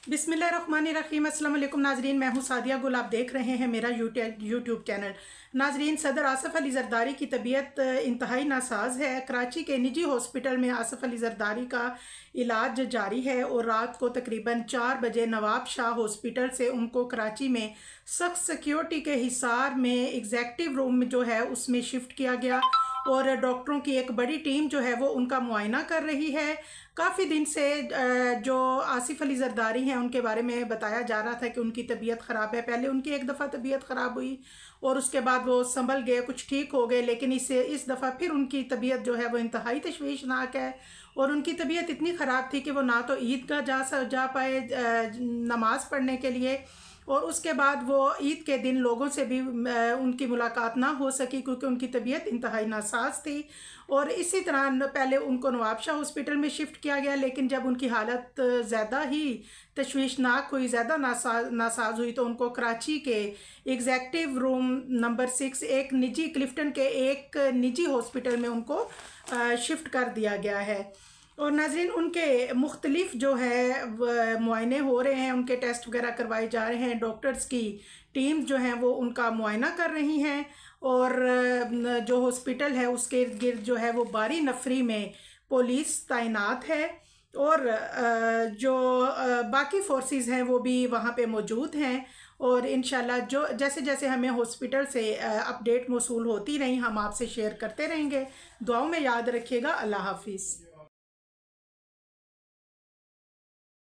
बिस्मिल्लाहिर्रहमानिर्रहीम। अस्सलाम वालेकुम नाजरीन, मैं हूं सादिया गुल। आप देख रहे हैं मेरा यूट्यूब चैनल। नाजरीन, सदर आसफ़ अली ज़रदारी की तबीयत इंतहाई नासाज है। कराची के निजी हॉस्पिटल में आसफ़ अली ज़रदारी का इलाज जारी है और रात को तकरीबन 4 बजे नवाब शाह हॉस्पिटल से उनको कराची में सख्त सिक्योरिटी के हिसार में एग्जेक्टिव रूम जो है उसमें शिफ्ट किया गया और डॉक्टरों की एक बड़ी टीम जो है वो उनका मुआयना कर रही है। काफ़ी दिन से जो आसिफ अली ज़रदारी हैं उनके बारे में बताया जा रहा था कि उनकी तबीयत ख़राब है। पहले उनकी एक दफ़ा तबीयत ख़राब हुई और उसके बाद वो संभल गए, कुछ ठीक हो गए, लेकिन इस दफ़ा फिर उनकी तबीयत जो है वो इंतहाई तशवीशनाक है। और उनकी तबीयत इतनी ख़राब थी कि वो ना तो ईदगाह जा पाए नमाज़ पढ़ने के लिए, और उसके बाद वो ईद के दिन लोगों से भी उनकी मुलाकात ना हो सकी क्योंकि उनकी तबीयत इंतहाई नासाज थी। और इसी तरह पहले उनको नवाब शाह हॉस्पिटल में शिफ्ट किया गया, लेकिन जब उनकी हालत ज़्यादा ही तशवीशनाक हुई, ज़्यादा नासाज हुई, तो उनको कराची के एग्जेक्टिव रूम नंबर 6 एक निजी क्लिफ्टन के एक निजी हॉस्पिटल में उनको शिफ्ट कर दिया गया है। और नाज़रीन, उनके मुख्तलिफ जो है मुआयने हो रहे हैं, उनके टेस्ट वगैरह करवाए जा रहे हैं। डॉक्टर्स की टीम जो हैं वो उनका मुआयना कर रही हैं और जो हॉस्पिटल है उसके इर्द गिर्द जो है वो बारी नफरी में पुलिस तैनात है और जो बाकी फोर्सेस हैं वो भी वहाँ पे मौजूद हैं। और इंशाल्लाह जो जैसे जैसे हमें हॉस्पिटल से अपडेट मौसूल होती रही हम आपसे शेयर करते रहेंगे। दुआओं में याद रखिएगा। अल्लाह हाफिज़।